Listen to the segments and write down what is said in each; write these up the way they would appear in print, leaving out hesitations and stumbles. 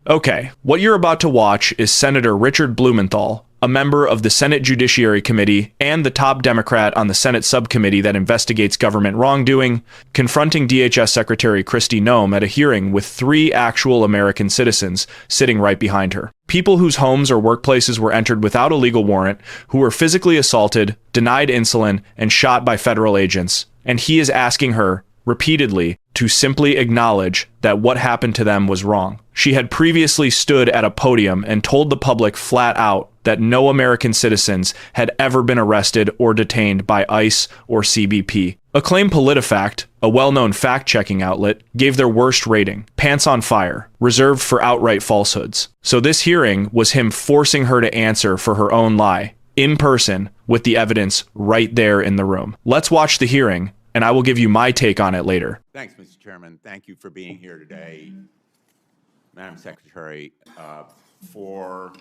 Okay, what you're about to watch is Senator Richard Blumenthal, a member of the Senate Judiciary Committee and the top Democrat on the Senate subcommittee that investigates government wrongdoing, confronting DHS Secretary Kristi Noem at a hearing with 3 actual American citizens sitting right behind her. People whose homes or workplaces were entered without a legal warrant, who were physically assaulted, denied insulin, and shot by federal agents. And he is asking her, repeatedly, to simply acknowledge that what happened to them was wrong. She had previously stood at a podium and told the public flat out that no American citizens had ever been arrested or detained by ICE or CBP. Acclaimed PolitiFact, a well-known fact-checking outlet, gave their worst rating, pants on fire, reserved for outright falsehoods. So this hearing was him forcing her to answer for her own lie, in person, with the evidence right there in the room. Let's watch the hearing, and I will give you my take on it later. Thanks, Mr. Chairman. Thank you for being here today. Madam Secretary, for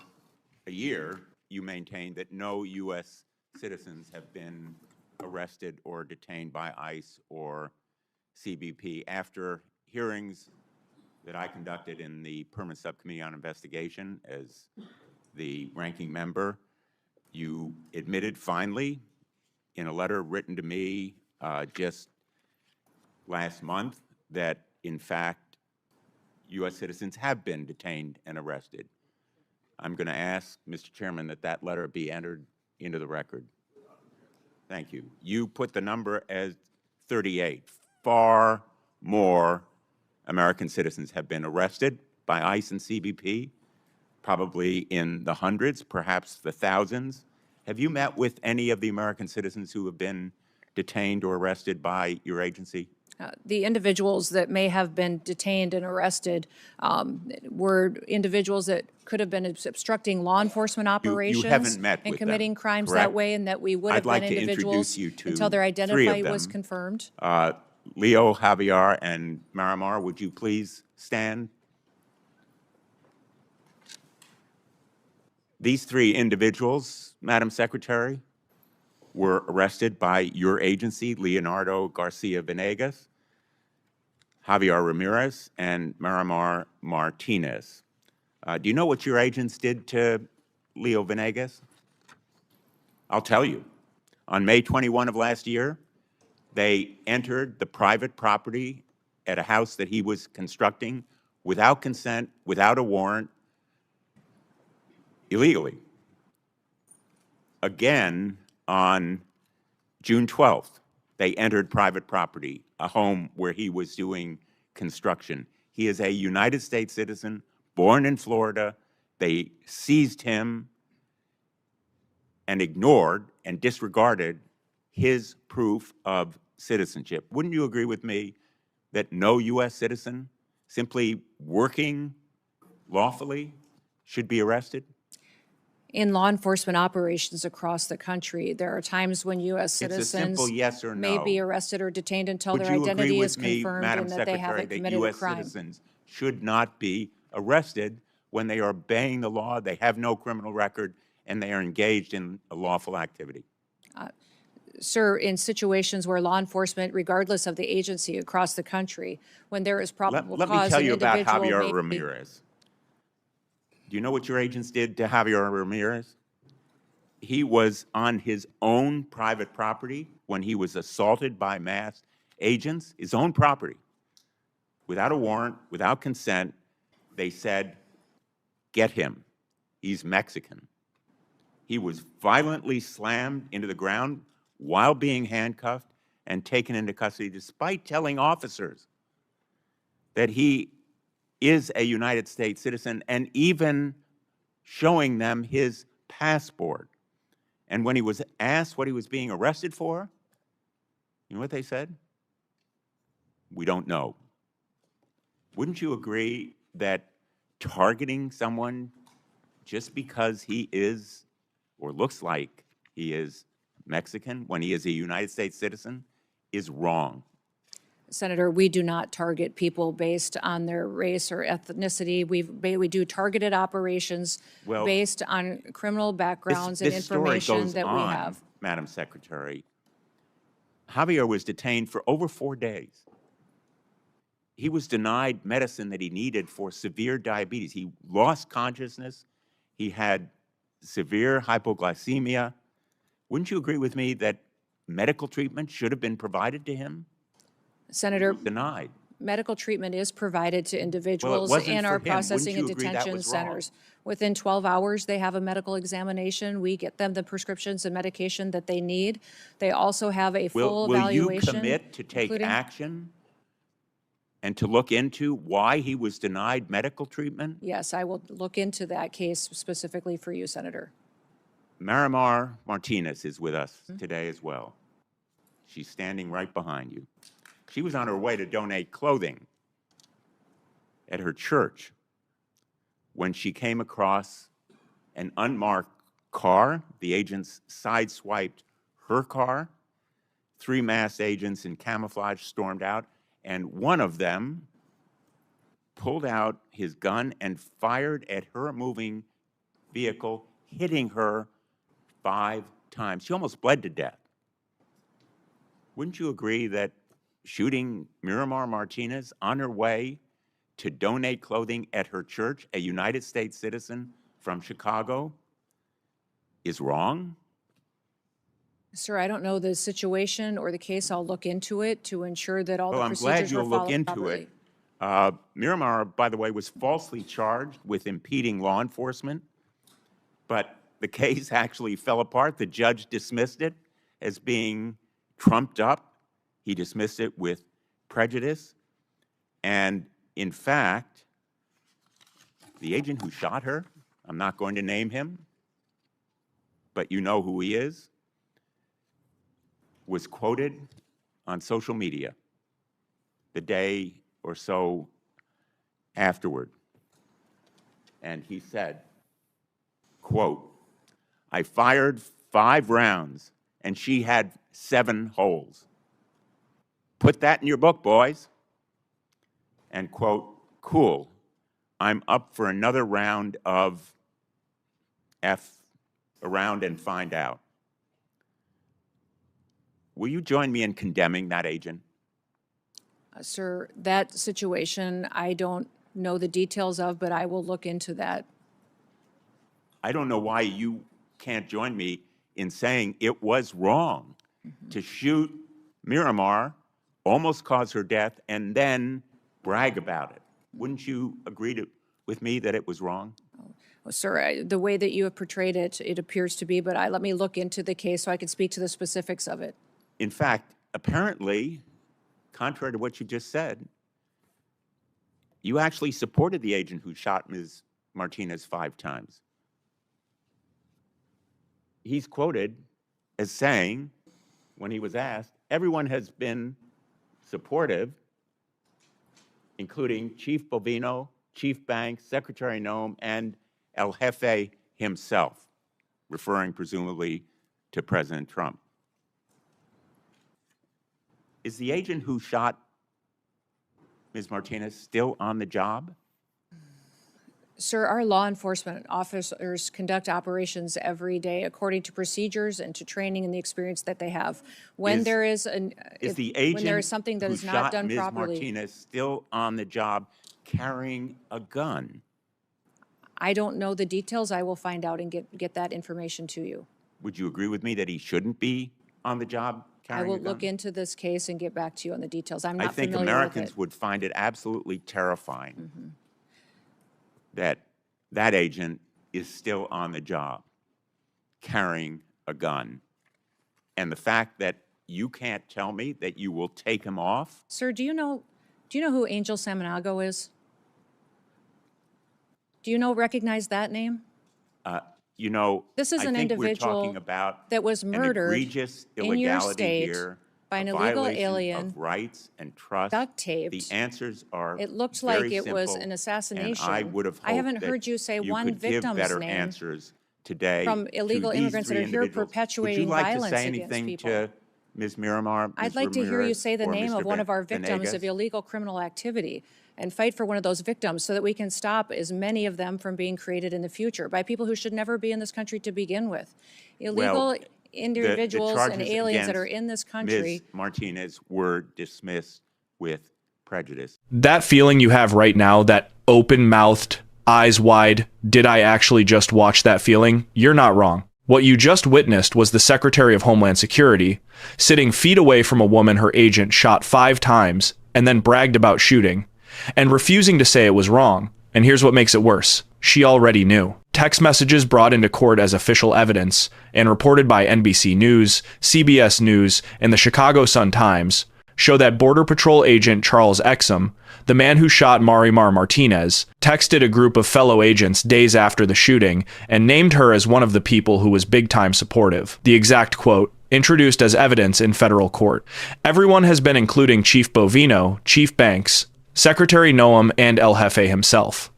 a year, you maintained that no U.S. citizens have been arrested or detained by ICE or CBP. After hearings that I conducted in the Permanent Subcommittee on Investigation as the ranking member, you admitted finally in a letter written to me just last month that, in fact, U.S. citizens have been detained and arrested. I'm going to ask, Mr. Chairman, that that letter be entered into the record. Thank you. You put the number as 38. Far more American citizens have been arrested by ICE and CBP, probably in the hundreds, perhaps the thousands. Have you met with any of the American citizens who have been detained or arrested by your agency? The individuals that may have been detained and arrested were individuals that could have been obstructing law enforcement operations you haven't met and with committing them, crimes correct? that way, and that we would have I'd been like to individuals introduce you to until their 3 identity of them. was confirmed. Leo, Javier, and Marimar, would you please stand? These 3 individuals, Madam Secretary, were arrested by your agency, Leonardo Garcia Venegas, Javier Ramirez, and Marimar Martinez. Do you know what your agents did to Leo Venegas? I'll tell you. On May 21 of last year, they entered the private property at a house that he was constructing without consent, without a warrant, illegally. Again, on June 12th, they entered private property, a home where he was doing construction. He is a United States citizen, born in Florida. They seized him and ignored and disregarded his proof of citizenship. Wouldn't you agree with me that no U.S. citizen simply working lawfully should be arrested? In law enforcement operations across the country, there are times when U.S. It's a citizens simple yes or may no. be arrested or detained until Would their you agree identity is with me, confirmed Madam and that they Secretary, haven't that committed a U.S. crime. citizens should not be arrested when they are obeying the law, they have no criminal record, and they are engaged in a lawful activity? Sir, in situations where law enforcement, regardless of the agency across the country, when there is probable Let cause, me tell an you about individual Javier Ramirez. Do you know what your agents did to Javier Ramirez? He was on his own private property when he was assaulted by masked agents, his own property, without a warrant, without consent. They said, get him. He's Mexican. He was violently slammed into the ground while being handcuffed and taken into custody, despite telling officers that he is a United States citizen and even showing them his passport. And when he was asked what he was being arrested for, you know what they said? We don't know. Wouldn't you agree that targeting someone just because he is or looks like he is Mexican when he is a United States citizen is wrong? Senator, we do not target people based on their race or ethnicity. We do targeted operations based on criminal backgrounds and information that we have. Madam Secretary, Javier was detained for over 4 days. he was denied medicine that he needed for severe diabetes. He lost consciousness. He had severe hypoglycemia. Wouldn't you agree with me that medical treatment should have been provided to him? Senator, Denied. medical treatment is provided to individuals wasn't in for our him. processing and Wouldn't you agree that detention was wrong? centers. Within 12 hours, they have a medical examination. We get them the prescriptions and medication that they need. They also have a full Will you evaluation. commit to take including- action and to look into why he was denied medical treatment? Yes, I will look into that case specifically for you, Senator. Marimar Martinez is with us today as well. She's standing right behind you. She was on her way to donate clothing at her church when she came across an unmarked car. The agents sideswiped her car. 3 masked agents in camouflage stormed out, and one of them pulled out his gun and fired at her moving vehicle, hitting her 5 times. She almost bled to death. Wouldn't you agree that shooting Marimar Martinez on her way to donate clothing at her church, a United States citizen from Chicago, is wrong? Sir, I don't know the situation or the case. I'll look into it to ensure that all the Well, I'm glad procedures you'll were look followed into properly. it. Marimar, by the way, was falsely charged with impeding law enforcement, but the case actually fell apart. The judge dismissed it as being trumped up. He dismissed it with prejudice. And in fact, the agent who shot her, I'm not going to name him, but you know who he is, was quoted on social media the day or so afterward. And he said, quote, "I fired 5 rounds and she had 7 holes. Put that in your book, boys." And quote, "Cool, I'm up for another round of F around and find out." Will you join me in condemning that agent? Sir, that situation, I don't know the details of, but I will look into that. I don't know why you can't join me in saying it was wrong to shoot Marimar, almost cause her death, and then brag about it. Wouldn't you agree with me that it was wrong? Well, sir, the way that you have portrayed it, it appears to be, but let me look into the case so I can speak to the specifics of it. In fact, apparently, contrary to what you just said, you actually supported the agent who shot Ms. Martinez 5 times. He's quoted as saying, when he was asked, "Everyone has been supportive, including Chief Bovino, Chief Banks, Secretary Noem, and El Jefe himself," referring presumably to President Trump. Is the agent who shot Ms. Martinez still on the job? Sir, our law enforcement officers conduct operations every day according to procedures and to training and the experience that they have. When there is the agent when there is something that who is not shot done Ms. properly, Martinez still on the job carrying a gun? I don't know the details. I will find out and get that information to you. Would you agree with me that he shouldn't be on the job I carrying a will gun? look into this case and get back to you on the details. I'm I not think familiar Americans with it. would find it absolutely terrifying that that agent is still on the job carrying a gun. And the fact that you can't tell me that you will take him off? Sir, do you know who Angel Samanago is? Do you recognize that name? You know, This is I an think individual we're talking about that was murdered an egregious in your illegality state here, by an a illegal violation alien, of rights and trust. duct taped. The answers are It looked very like it was simple, an assassination. And I would have hoped I haven't that heard you say you one could give victim's better name answers today from illegal to these immigrants that 3 are here individuals. perpetuating Would you like violence to say against anything people. to Ms. Miramar, I'd Ms. like to hear you Ramirez, say the or name Mr. of one of our victims Venegas? of illegal criminal activity and fight for one of those victims so that we can stop as many of them from being created in the future by people who should never be in this country to begin with. Illegal individuals and charges aliens that are against in this country. Ms. Martinez were dismissed with prejudice. That feeling you have right now, that open-mouthed, eyes wide, did I actually just watch that feeling? You're not wrong. What you just witnessed was the Secretary of Homeland Security sitting feet away from a woman her agent shot 5 times and then bragged about shooting, and refusing to say it was wrong. And here's what makes it worse. She already knew. Text messages brought into court as official evidence and reported by NBC News, CBS News, and the Chicago Sun-Times show that Border Patrol agent Charles Exum, the man who shot Marimar Martinez, texted a group of fellow agents days after the shooting and named her as one of the people who was big-time supportive. The exact quote, introduced as evidence in federal court. Everyone has been including Chief Bovino, Chief Banks, Secretary Noem, and El Jefe himself.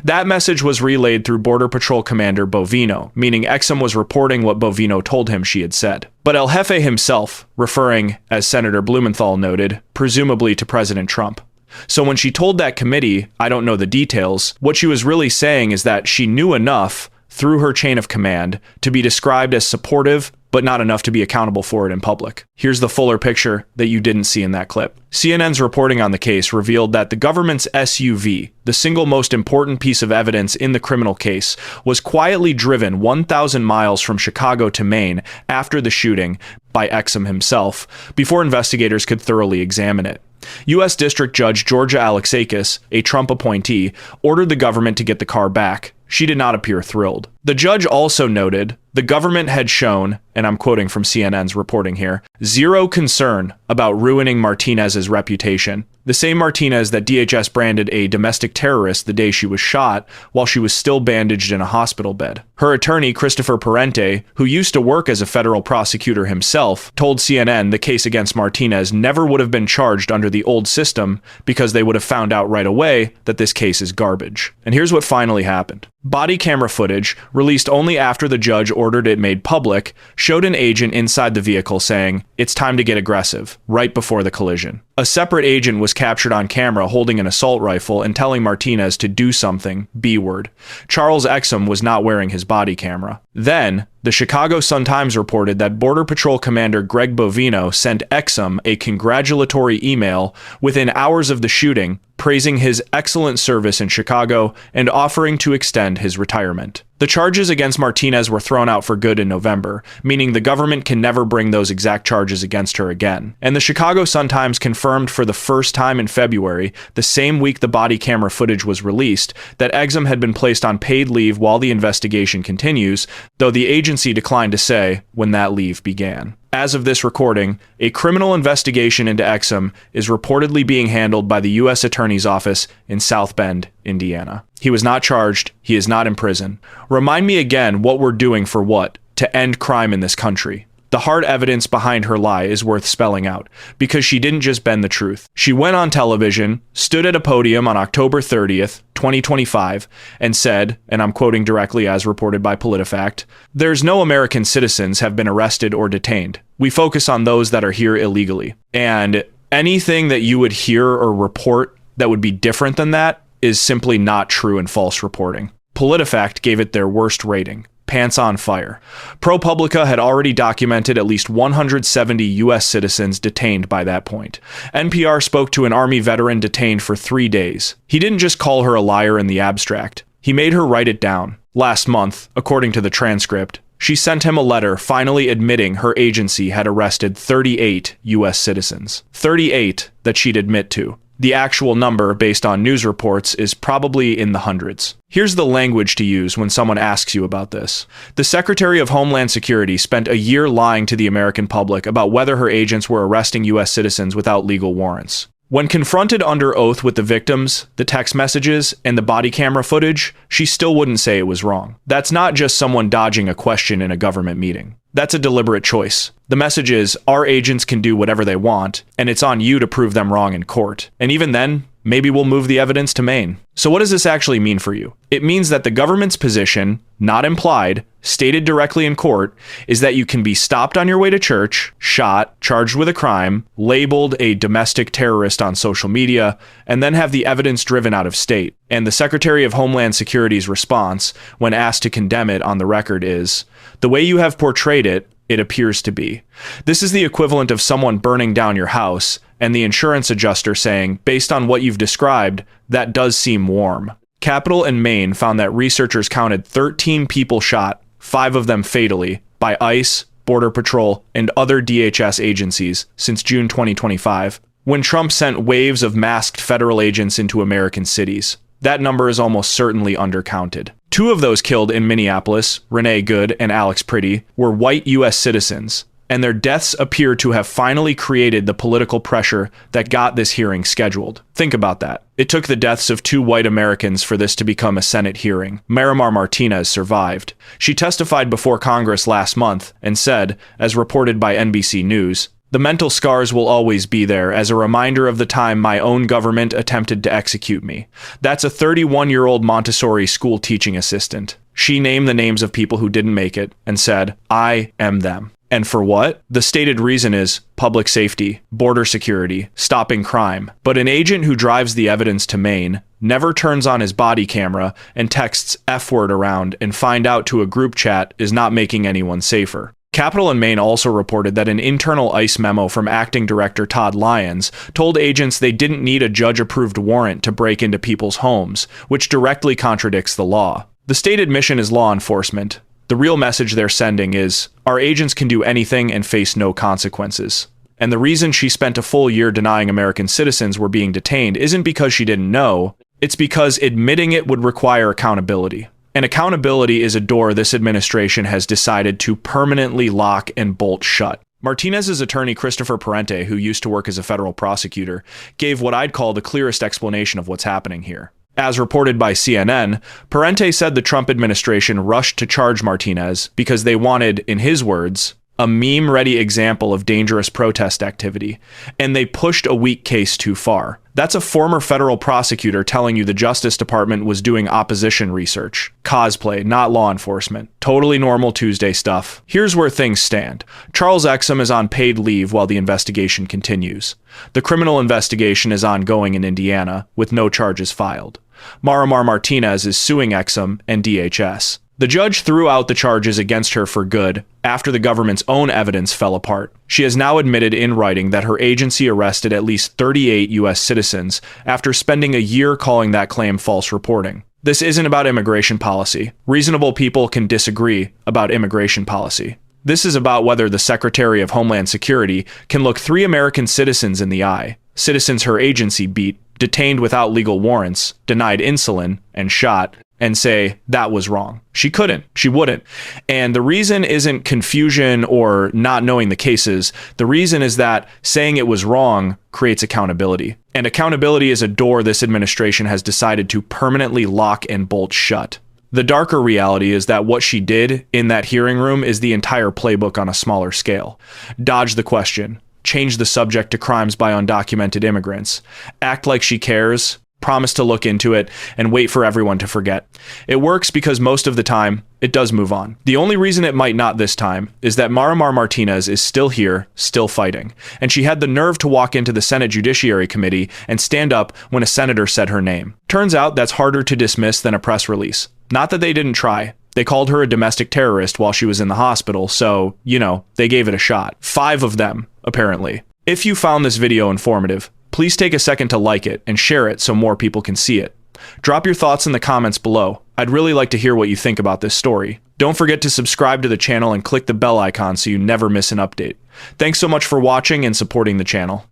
That message was relayed through Border Patrol Commander Bovino, meaning Exum was reporting what Bovino told him she had said. But El Jefe himself, referring, as Senator Blumenthal noted, presumably to President Trump. So when she told that committee, I don't know the details, what she was really saying is that she knew enough through her chain of command to be described as supportive, but not enough to be accountable for it in public. Here's the fuller picture that you didn't see in that clip. CNN's reporting on the case revealed that the government's SUV, the single most important piece of evidence in the criminal case, was quietly driven 1,000 miles from Chicago to Maine after the shooting by Exum himself, before investigators could thoroughly examine it. U.S. District Judge Georgia Alexakis, a Trump appointee, ordered the government to get the car back. She did not appear thrilled. The judge also noted the government had shown, and I'm quoting from CNN's reporting here, zero concern about ruining Martinez's reputation. The same Martinez that DHS branded a domestic terrorist the day she was shot while she was still bandaged in a hospital bed. Her attorney, Christopher Parente, who used to work as a federal prosecutor himself, told CNN the case against Martinez never would have been charged under the old system because they would have found out right away that this case is garbage. And here's what finally happened. Body camera footage, released only after the judge ordered it made public, showed an agent inside the vehicle saying, "It's time to get aggressive," right before the collision. A separate agent was captured on camera holding an assault rifle and telling Martinez to do something, B-word. Charles Exum was not wearing his body camera. Then, the Chicago Sun-Times reported that Border Patrol Commander Greg Bovino sent Exum a congratulatory email within hours of the shooting, praising his excellent service in Chicago and offering to extend his retirement. The charges against Martinez were thrown out for good in November, meaning the government can never bring those exact charges against her again. And the Chicago Sun-Times confirmed for the first time in February, the same week the body camera footage was released, that Exum had been placed on paid leave while the investigation continues, though the agency declined to say when that leave began. As of this recording, a criminal investigation into Exum is reportedly being handled by the U.S. Attorney's Office in South Bend, Indiana. He was not charged. He is not in prison. Remind me again what we're doing for what? To end crime in this country. The hard evidence behind her lie is worth spelling out, because she didn't just bend the truth. She went on television, stood at a podium on October 30th, 2025, and said, and I'm quoting directly as reported by PolitiFact, "There's no American citizens have been arrested or detained. We focus on those that are here illegally." And anything that you would hear or report that would be different than that is simply not true and false reporting. PolitiFact gave it their worst rating. Pants on fire. ProPublica had already documented at least 170 U.S. citizens detained by that point. NPR spoke to an Army veteran detained for 3 days. He didn't just call her a liar in the abstract. He made her write it down. Last month, according to the transcript, she sent him a letter finally admitting her agency had arrested 38 U.S. citizens. 38 that she'd admit to. The actual number, based on news reports, is probably in the hundreds. Here's the language to use when someone asks you about this. The Secretary of Homeland Security spent a year lying to the American public about whether her agents were arresting U.S. citizens without legal warrants. When confronted under oath with the victims, the text messages, and the body camera footage, she still wouldn't say it was wrong. That's not just someone dodging a question in a government meeting. That's a deliberate choice. The message is, our agents can do whatever they want, and it's on you to prove them wrong in court. And even then, maybe we'll move the evidence to Maine. So what does this actually mean for you? It means that the government's position, not implied, stated directly in court, is that you can be stopped on your way to church, shot, charged with a crime, labeled a domestic terrorist on social media, and then have the evidence driven out of state. And the Secretary of Homeland Security's response, when asked to condemn it on the record, is, "The way you have portrayed it, it appears to be. This is the equivalent of someone burning down your house and the insurance adjuster saying, based on what you've described, that does seem warm. Capitol and Maine found that researchers counted 13 people shot, 5 of them fatally, by ICE, Border Patrol, and other DHS agencies since June 2025, when Trump sent waves of masked federal agents into American cities. That number is almost certainly undercounted. 2 of those killed in Minneapolis, Renee Good and Alex Pretty, were white U.S. citizens, and their deaths appear to have finally created the political pressure that got this hearing scheduled. Think about that. It took the deaths of 2 white Americans for this to become a Senate hearing. Marimar Martinez survived. She testified before Congress last month and said, as reported by NBC News, "The mental scars will always be there as a reminder of the time my own government attempted to execute me. That's a 31-year-old Montessori school teaching assistant. She named the names of people who didn't make it and said, 'I am them.' And for what? The stated reason is public safety, border security, stopping crime. But an agent who drives the evidence to Maine never turns on his body camera and texts F-word around and find out to a group chat is not making anyone safer." Capitol and Maine also reported that an internal ICE memo from Acting Director Todd Lyons told agents they didn't need a judge-approved warrant to break into people's homes, which directly contradicts the law. The stated mission is law enforcement. The real message they're sending is, our agents can do anything and face no consequences. And the reason she spent a full year denying American citizens were being detained isn't because she didn't know, it's because admitting it would require accountability. And accountability is a door this administration has decided to permanently lock and bolt shut. Martinez's attorney, Christopher Parente, who used to work as a federal prosecutor, gave what I'd call the clearest explanation of what's happening here. As reported by CNN, Parente said the Trump administration rushed to charge Martinez because they wanted, in his words, a meme-ready example of dangerous protest activity, and they pushed a weak case too far. That's a former federal prosecutor telling you the Justice Department was doing opposition research. Cosplay, not law enforcement. Totally normal Tuesday stuff. Here's where things stand. Charles Exum is on paid leave while the investigation continues. The criminal investigation is ongoing in Indiana, with no charges filed. Marimar Martinez is suing Exum and DHS. The judge threw out the charges against her for good after the government's own evidence fell apart. She has now admitted in writing that her agency arrested at least 38 U.S. citizens after spending a year calling that claim false reporting. This isn't about immigration policy. Reasonable people can disagree about immigration policy. This is about whether the Secretary of Homeland Security can look 3 American citizens in the eye, citizens her agency beat, detained without legal warrants, denied insulin, and shot, and say, that was wrong. She couldn't. She wouldn't. And the reason isn't confusion or not knowing the cases. The reason is that saying it was wrong creates accountability. And accountability is a door this administration has decided to permanently lock and bolt shut. The darker reality is that what she did in that hearing room is the entire playbook on a smaller scale. Dodge the question. Change the subject to crimes by undocumented immigrants. Act like she cares. Promise to look into it, and wait for everyone to forget. It works because most of the time, it does move on. The only reason it might not this time is that Marimar Martinez is still here, still fighting, and she had the nerve to walk into the Senate Judiciary Committee and stand up when a senator said her name. Turns out that's harder to dismiss than a press release. Not that they didn't try. They called her a domestic terrorist while she was in the hospital, so, they gave it a shot. 5 of them, apparently. If you found this video informative, please take a second to like it and share it so more people can see it. Drop your thoughts in the comments below. I'd really like to hear what you think about this story. Don't forget to subscribe to the channel and click the bell icon so you never miss an update. Thanks so much for watching and supporting the channel.